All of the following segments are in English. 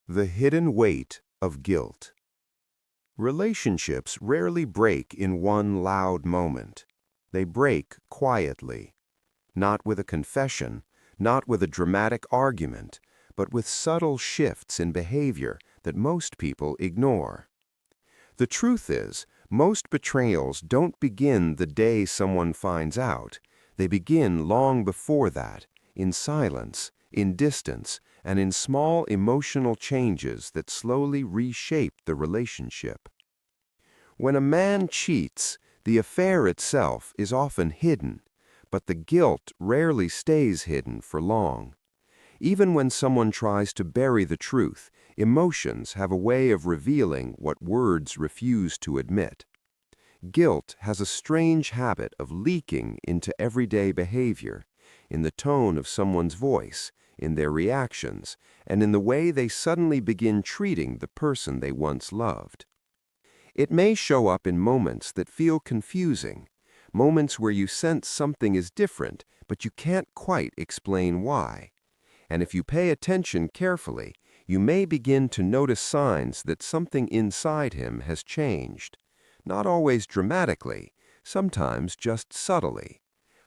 The hidden weight of guilt. Relationships rarely break in one loud moment. They break quietly, not with a confession, not with a dramatic argument, but with subtle shifts in behavior that most people ignore. The truth is, most betrayals don't begin the day someone finds out. They begin long before that, in silence, in distance, and in small emotional changes that slowly reshape the relationship. When a man cheats, the affair itself is often hidden, but the guilt rarely stays hidden for long. Even when someone tries to bury the truth, emotions have a way of revealing what words refuse to admit. Guilt has a strange habit of leaking into everyday behavior, in the tone of someone's voice, in their reactions, and in the way they suddenly begin treating the person they once loved. It may show up in moments that feel confusing, moments where you sense something is different, but you can't quite explain why. And if you pay attention carefully, you may begin to notice signs that something inside him has changed. Not always dramatically, sometimes just subtly.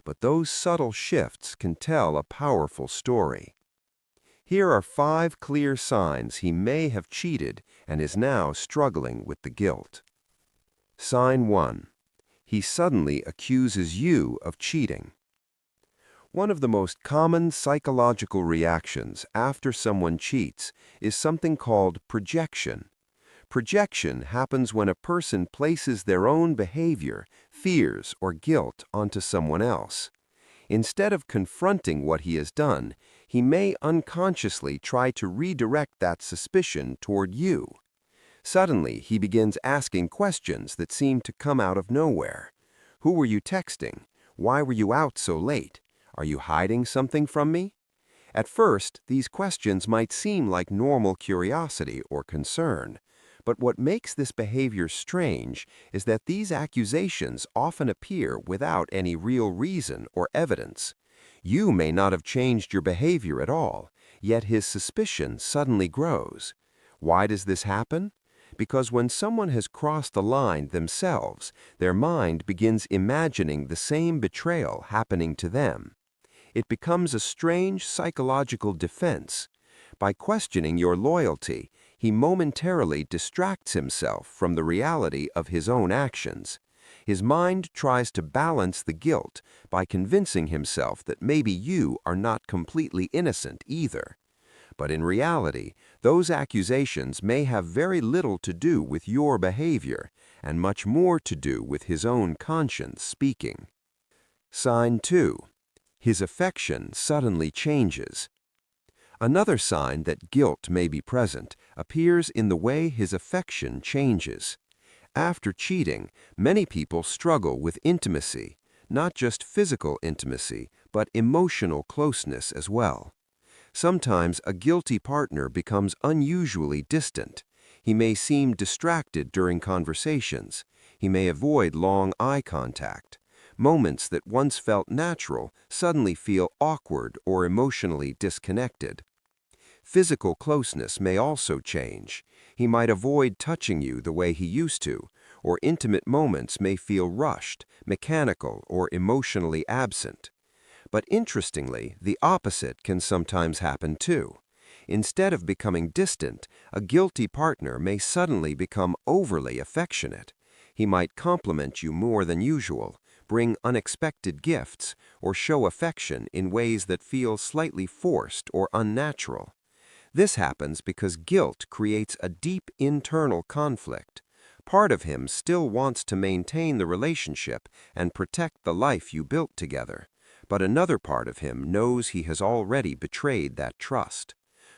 But those subtle shifts can tell a powerful story. Here are 5 clear signs he may have cheated and is now struggling with the guilt. Sign 1. He suddenly accuses you of cheating. One of the most common psychological reactions after someone cheats is something called projection. Projection happens when a person places their own behavior, fears, or guilt onto someone else. Instead of confronting what he has done, he may unconsciously try to redirect that suspicion toward you. Suddenly, he begins asking questions that seem to come out of nowhere. Who were you texting? Why were you out so late? Are you hiding something from me? At first, these questions might seem like normal curiosity or concern. But what makes this behavior strange is that these accusations often appear without any real reason or evidence. You may not have changed your behavior at all, yet his suspicion suddenly grows. Why does this happen? Because when someone has crossed the line themselves, their mind begins imagining the same betrayal happening to them. It becomes a strange psychological defense. By questioning your loyalty, he momentarily distracts himself from the reality of his own actions. His mind tries to balance the guilt by convincing himself that maybe you are not completely innocent either. But in reality, those accusations may have very little to do with your behavior, and much more to do with his own conscience speaking. Sign 2. His affection suddenly changes. Another sign that guilt may be present appears in the way his affection changes. After cheating, many people struggle with intimacy, not just physical intimacy, but emotional closeness as well. Sometimes a guilty partner becomes unusually distant. He may seem distracted during conversations. He may avoid long eye contact. Moments that once felt natural suddenly feel awkward or emotionally disconnected. Physical closeness may also change. He might avoid touching you the way he used to, or intimate moments may feel rushed, mechanical, or emotionally absent. But interestingly, the opposite can sometimes happen too. Instead of becoming distant, a guilty partner may suddenly become overly affectionate. He might compliment you more than usual, bring unexpected gifts, or show affection in ways that feel slightly forced or unnatural. This happens because guilt creates a deep internal conflict. Part of him still wants to maintain the relationship and protect the life you built together, but another part of him knows he has already betrayed that trust.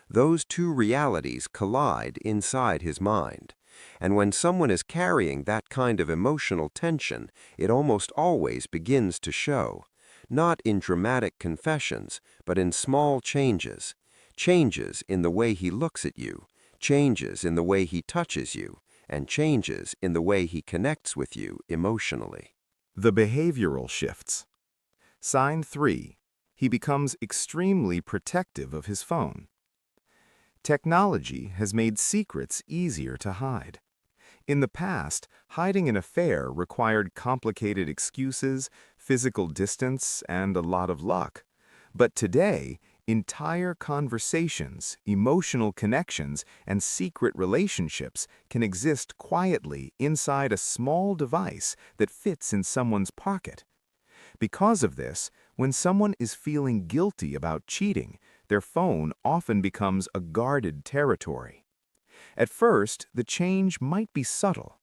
Those two realities collide inside his mind. And when someone is carrying that kind of emotional tension, it almost always begins to show, not in dramatic confessions, but in small changes. Changes in the way he looks at you, changes in the way he touches you, and changes in the way he connects with you emotionally. The behavioral shifts. Sign 3. He becomes extremely protective of his phone. Technology has made secrets easier to hide. In the past, hiding an affair required complicated excuses, physical distance, and a lot of luck. But today, entire conversations, emotional connections, and secret relationships can exist quietly inside a small device that fits in someone's pocket. Because of this, when someone is feeling guilty about cheating, their phone often becomes a guarded territory. At first, the change might be subtle.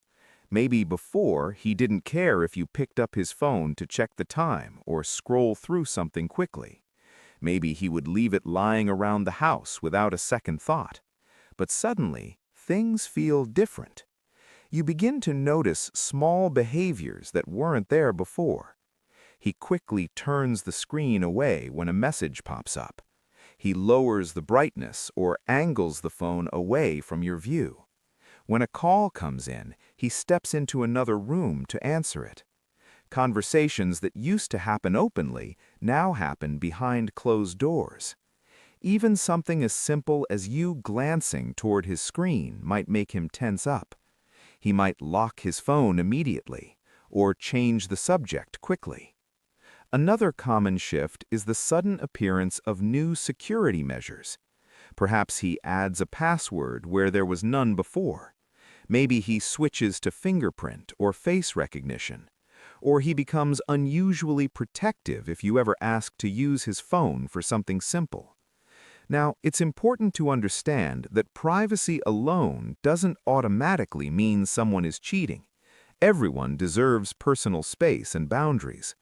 Maybe before, he didn't care if you picked up his phone to check the time or scroll through something quickly. Maybe he would leave it lying around the house without a second thought. But suddenly, things feel different. You begin to notice small behaviors that weren't there before. He quickly turns the screen away when a message pops up. He lowers the brightness or angles the phone away from your view. When a call comes in, he steps into another room to answer it. Conversations that used to happen openly now happen behind closed doors. Even something as simple as you glancing toward his screen might make him tense up. He might lock his phone immediately or change the subject quickly. Another common shift is the sudden appearance of new security measures. Perhaps he adds a password where there was none before. Maybe he switches to fingerprint or face recognition. Or he becomes unusually protective if you ever ask to use his phone for something simple. Now, it's important to understand that privacy alone doesn't automatically mean someone is cheating. Everyone deserves personal space and boundaries.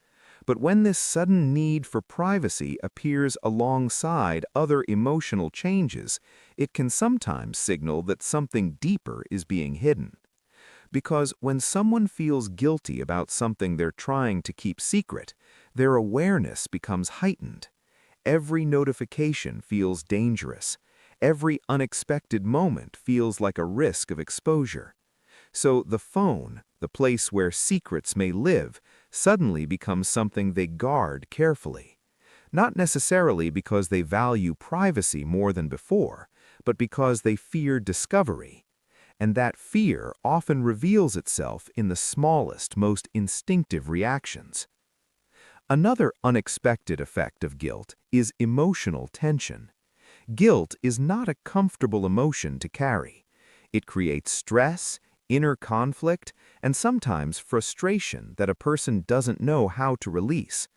But when this sudden need for privacy appears alongside other emotional changes, it can sometimes signal that something deeper is being hidden. Because when someone feels guilty about something they're trying to keep secret, their awareness becomes heightened. Every notification feels dangerous. Every unexpected moment feels like a risk of exposure. So the phone, the place where secrets may live, suddenly becomes something they guard carefully. Not necessarily because they value privacy more than before, but because they fear discovery. And that fear often reveals itself in the smallest, most instinctive reactions. Another unexpected effect of guilt is emotional tension. Guilt is not a comfortable emotion to carry. It creates stress, inner conflict, and sometimes frustration that a person doesn't know how to release.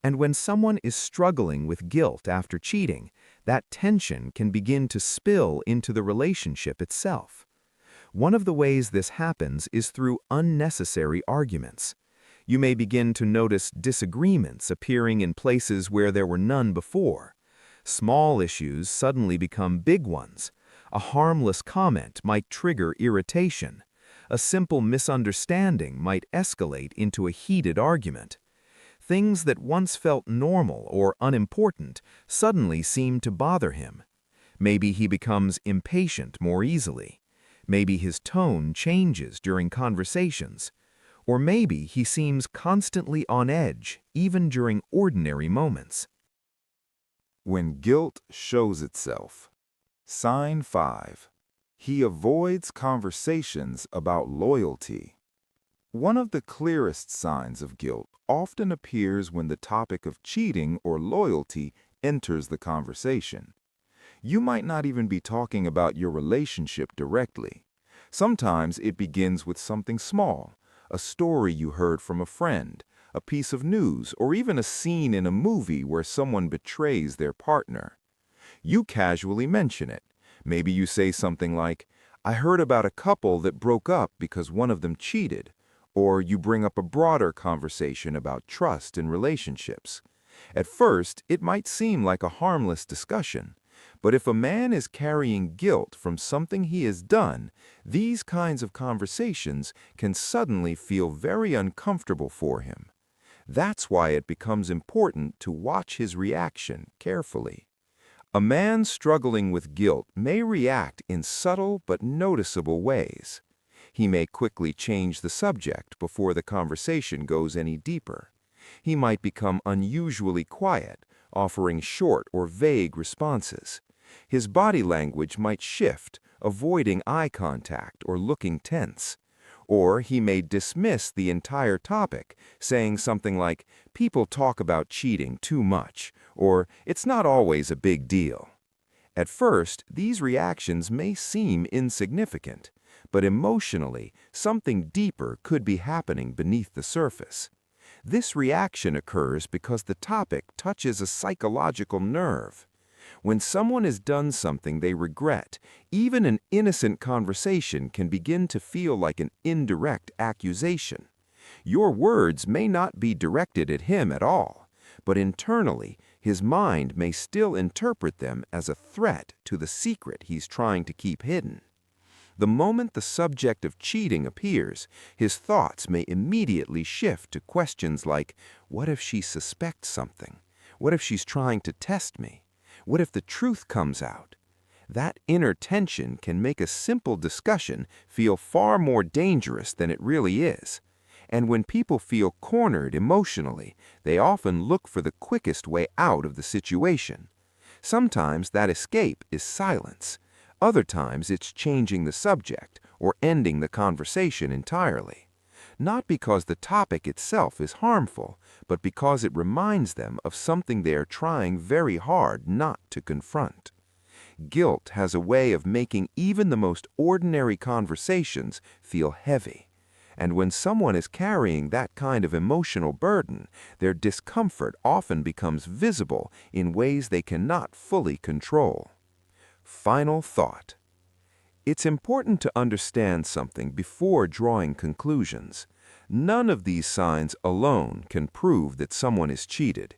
And when someone is struggling with guilt after cheating, that tension can begin to spill into the relationship itself. One of the ways this happens is through unnecessary arguments. You may begin to notice disagreements appearing in places where there were none before. Small issues suddenly become big ones. A harmless comment might trigger irritation. A simple misunderstanding might escalate into a heated argument. Things that once felt normal or unimportant suddenly seem to bother him. Maybe he becomes impatient more easily. Maybe his tone changes during conversations. Or maybe he seems constantly on edge, even during ordinary moments. When guilt shows itself. Sign 5. He avoids conversations about loyalty. One of the clearest signs of guilt often appears when the topic of cheating or loyalty enters the conversation. You might not even be talking about your relationship directly. Sometimes it begins with something small, a story you heard from a friend, a piece of news, or even a scene in a movie where someone betrays their partner. You casually mention it. Maybe you say something like, "I heard about a couple that broke up because one of them cheated." Or you bring up a broader conversation about trust in relationships. At first, it might seem like a harmless discussion. But if a man is carrying guilt from something he has done, these kinds of conversations can suddenly feel very uncomfortable for him. That's why it becomes important to watch his reaction carefully. A man struggling with guilt may react in subtle but noticeable ways. He may quickly change the subject before the conversation goes any deeper. He might become unusually quiet, offering short or vague responses. His body language might shift, avoiding eye contact or looking tense. Or he may dismiss the entire topic, saying something like, "People talk about cheating too much," or "It's not always a big deal." At first, these reactions may seem insignificant, but emotionally, something deeper could be happening beneath the surface. This reaction occurs because the topic touches a psychological nerve. When someone has done something they regret, even an innocent conversation can begin to feel like an indirect accusation. Your words may not be directed at him at all, but internally, his mind may still interpret them as a threat to the secret he's trying to keep hidden. The moment the subject of cheating appears, his thoughts may immediately shift to questions like, what if she suspects something? What if she's trying to test me? What if the truth comes out? That inner tension can make a simple discussion feel far more dangerous than it really is. And when people feel cornered emotionally, they often look for the quickest way out of the situation. Sometimes that escape is silence. Other times it's changing the subject or ending the conversation entirely. Not because the topic itself is harmful, but because it reminds them of something they are trying very hard not to confront. Guilt has a way of making even the most ordinary conversations feel heavy. And when someone is carrying that kind of emotional burden, their discomfort often becomes visible in ways they cannot fully control. Final thought. It's important to understand something before drawing conclusions. None of these signs alone can prove that someone is cheated.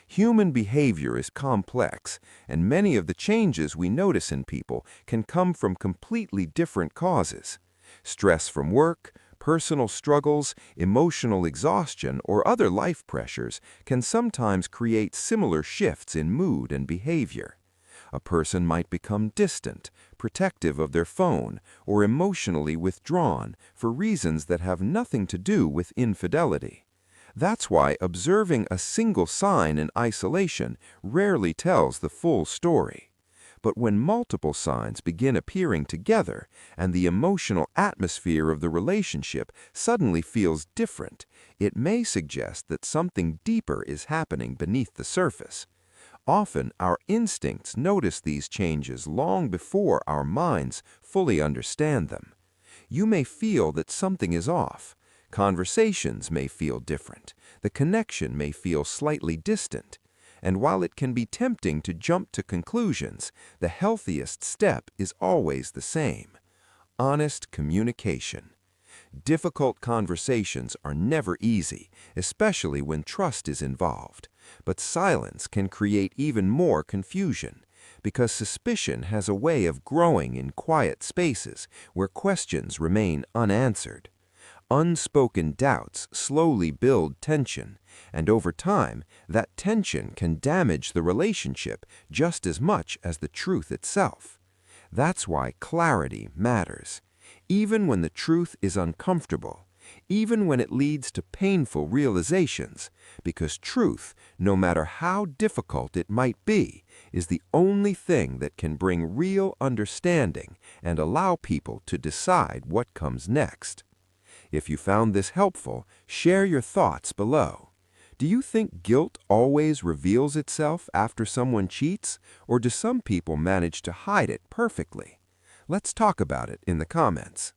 Human behavior is complex, and many of the changes we notice in people can come from completely different causes. Stress from work, personal struggles, emotional exhaustion, or other life pressures can sometimes create similar shifts in mood and behavior. A person might become distant, protective of their phone, or emotionally withdrawn for reasons that have nothing to do with infidelity. That's why observing a single sign in isolation rarely tells the full story. But when multiple signs begin appearing together and the emotional atmosphere of the relationship suddenly feels different, it may suggest that something deeper is happening beneath the surface. Often, our instincts notice these changes long before our minds fully understand them. You may feel that something is off. Conversations may feel different. The connection may feel slightly distant. And while it can be tempting to jump to conclusions, the healthiest step is always the same: honest communication. Difficult conversations are never easy, especially when trust is involved. But silence can create even more confusion, because suspicion has a way of growing in quiet spaces where questions remain unanswered. Unspoken doubts slowly build tension, and over time, that tension can damage the relationship just as much as the truth itself. That's why clarity matters. Even when the truth is uncomfortable, even when it leads to painful realizations, because truth, no matter how difficult it might be, is the only thing that can bring real understanding and allow people to decide what comes next. If you found this helpful, share your thoughts below. Do you think guilt always reveals itself after someone cheats, or do some people manage to hide it perfectly? Let's talk about it in the comments.